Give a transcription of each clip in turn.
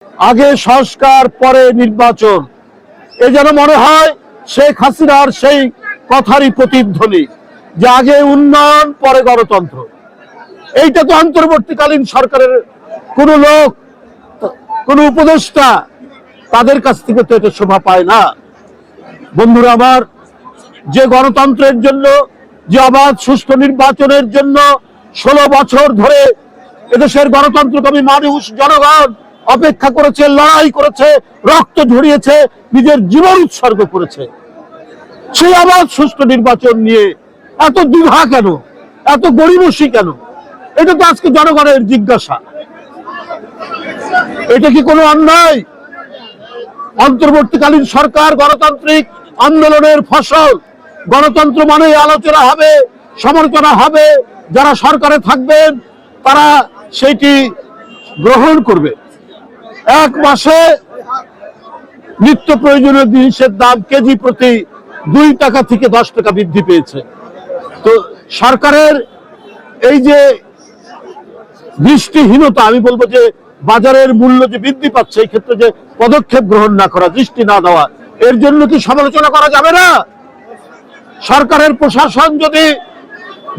আগে সংস্কার পরে নির্বাচন, এ যেন মনে হয় শেখ হাসিনার সেই কথারই প্রতিধ্বনি যে আগে উন্নয়ন পরে গণতন্ত্র। এইটা তো অন্তর্বর্তীকালীন সরকারের কোন লোক, কোন উপদেষ্টা তাদের কাছ থেকে তো এটা শোভা পায় না। বন্ধুরা আমার, যে গণতন্ত্রের জন্য, যে অবাধ সুষ্ঠু নির্বাচনের জন্য 16 বছর ধরে এদেশের গণতন্ত্রকামী মানুষ, জনগণ অপেক্ষা করেছে, লড়াই করেছে, রক্ত ঝরিয়েছে, নিজের জীবন উৎসর্গ করেছে, সেই অবাধ সুষ্ঠু নির্বাচন নিয়ে এত দ্বিধা কেন, এত গড়িমসি কেন? এটা তো আজকে জনগণের জিজ্ঞাসা। এটা কি কোনো অন্যায়? অন্তর্বর্তীকালীন সরকার গণতান্ত্রিক আন্দোলনের ফসল। গণতন্ত্র মানে আলোচনা হবে, সমালোচনা হবে, যারা সরকারে থাকবেন তারা সেটি গ্রহণ করবে। এক মাসে নিত্য প্রয়োজনীয় জিনিসের দাম কেজি প্রতি 2 টাকা থেকে 10 টাকা বৃদ্ধি পেয়েছে। তো সরকারের এই যে দৃষ্টিহীনতা, আমি বলবো যে বাজারের মূল্য যে বৃদ্ধি পাচ্ছে, এই ক্ষেত্রে যে পদক্ষেপ গ্রহণ না করা, দৃষ্টি না দেওয়া, এর জন্য কি সমালোচনা করা যাবে না? সরকারের প্রশাসন যদি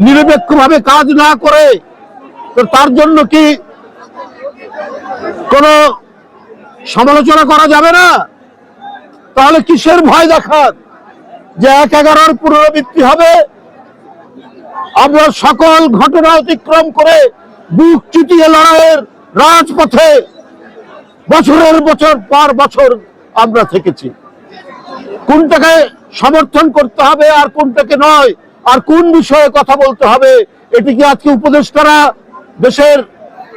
নিরপেক্ষভাবে কাজ না করে, তো তার জন্য কি কোনো সমালোচনা করা যাবে না? তাহলে কিসের ভয় দেখান যে 1/11 পুনরাবৃত্তি হবে? আমরা সকল ঘটনা অতিক্রম করে বুক চিতিয়ে লড়াইয়ের রাজপথে বছরের পর বছর আমরা থেকেছি। কোনটাকে সমর্থন করতে হবে আর কোনটাকে নয়, আর কোন বিষয়ে কথা বলতে হবে, এটি কি আজকে উপদেষ্টারা দেশের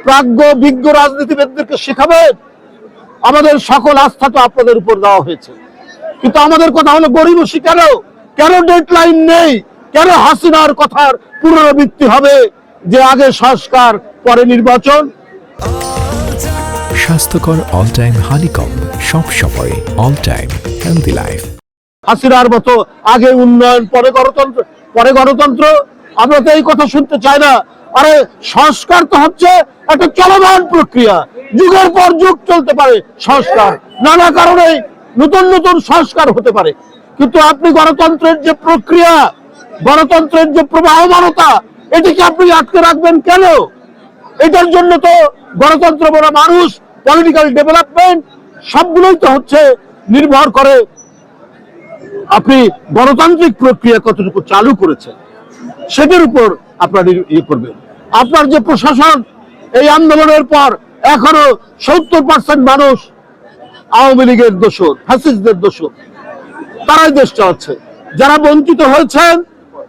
প্রাজ্ঞ বিজ্ঞ রাজনীতিবিদদেরকে শেখাবেন? আমাদের সকল আস্থা তো আপনাদের উপর দেওয়া হয়েছে, কিন্তু আমাদের কথা হলো গড়িমসি কেন? কেন ডেডলাইন নেই? কেন হাসিনার কথার পুনরাবৃত্তি হবে যে আগে সংস্কার পরে নির্বাচন? স্বাস্থ্যকর অল টাইম হানিকম, সব সময় অল টাইম হেলদি লাইফ। হাসিনার মতো আগে উন্নয়ন পরে গণতন্ত্র, আমরা তো এই কথা শুনতে চাই না। আরে সংস্কার তো হচ্ছে একটা চলমান প্রক্রিয়া, যুগের পর যুগ চলতে পারে সংস্কার, নানা কারণে নতুন নতুন সংস্কার হতে পারে। কিন্তু আপনি গণতন্ত্রের যে প্রক্রিয়া, গণতন্ত্রের যে প্রবাহমানতা, এটিকে আপনি আটকে রাখবেন কেন? এটার জন্য তো গণতন্ত্র বড় মানুষ, পলিটিক্যাল ডেভেলপমেন্ট সবগুলোই তো হচ্ছে নির্ভর করে আপনি গণতান্ত্রিক প্রক্রিয়া কতটুকু চালু করেছেন, সেটার উপর আপনার ইয়ে করবেন। আপনার যে প্রশাসন, এই আন্দোলনের পর এখনো 70% মানুষ আওয়ামী লীগের দোষর, ফ্যাসিস্টদের দোষর, তারাই দেশ চালাচ্ছে। যারা বঞ্চিত হয়েছেন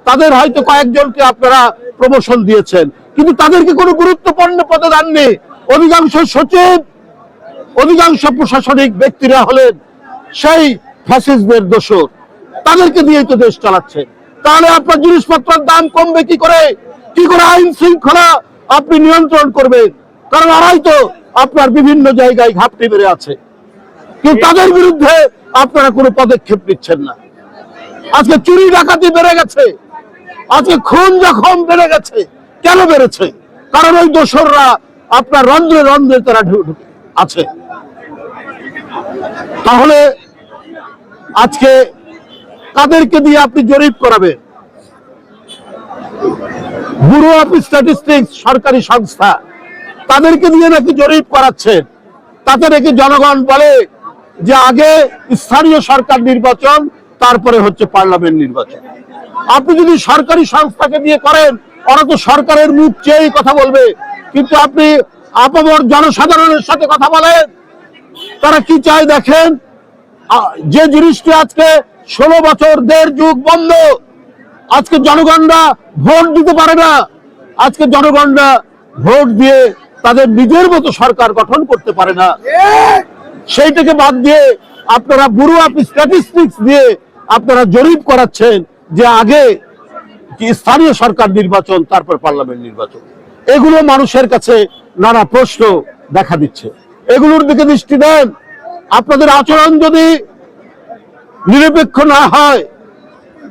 তাদের হয়তো কয়েকজনকে আপনারা প্রমোশন দিয়েছেন, কিন্তু তাদেরকে কোনো গুরুত্বপূর্ণ পদে দেননি। অধিকাংশ সচিব, অধিকাংশ প্রশাসনিক ব্যক্তিরা হলেন সেই ফ্যাসিস্টদের দোষর, তাদেরকে দিয়েই তো দেশ চালাচ্ছে। তাহলে আপনার জিনিসপত্রের দাম কমবে কি করে? কি করে আইন শৃঙ্খলা আপনি নিয়ন্ত্রণ করবেন? কারণ ওরাই তো আপনার বিভিন্ন জায়গায় ঘাপটি বেড়ে আছে, কিন্তু তাদের বিরুদ্ধে আপনারা কোনো পদক্ষেপ নিচ্ছেন না। আজকে চুরি ডাকাতি বেড়ে গেছে, আজকে খুন জখম বেড়ে গেছে। কেন বেড়েছে? কারণ ওই দোসররা আপনার রন্ধ্রে রন্ধ্রে তারা ঢুকে আছে। তাহলে আজকে কাদেরকে দিয়ে আপনি জরিপ করাবেন? ব্যুরো অফ স্ট্যাটিস্টিক্স সরকারি সংস্থা, তাদেরকে দিয়ে নাকি জরিপ করাচ্ছেন। তাতে নাকি জনগণ বলে যে আগে স্থানীয় সরকার নির্বাচন, তারপরে হচ্ছে পার্লামেন্ট নির্বাচন। আপনি যদি সরকারি সংস্থাকে দিয়ে করেন, ওরা তো সরকারের মুখ চেয়েই কথা বলবে, কিন্তু আপনি আপামর জনসাধারণের সাথে কথা বলেন, তারা কি চায় দেখেন। যে জিনিসটি আজকে 16 বছর 1.5 যুগ বন্ধ, আজকে জনগণরা ভোট দিতে পারে না। আজকে জনগণরা ভোট দিয়ে তাদের নিজের মতো সরকার গঠন করতে পারে না। সেইটাকে বাদ দিয়ে আপনারা ব্যুরো অফ স্ট্যাটিস্টিক্স দিয়ে আপনারা জরিপ করাচ্ছেন যে আগে কি স্থানীয় সরকার নির্বাচন, তারপর পার্লামেন্ট নির্বাচন। এগুলো মানুষের কাছে নানা প্রশ্ন দেখা দিচ্ছে। এগুলোর দিকে দৃষ্টি দেন। আপনাদের আচরণ যদি নিরপেক্ষ না হয়,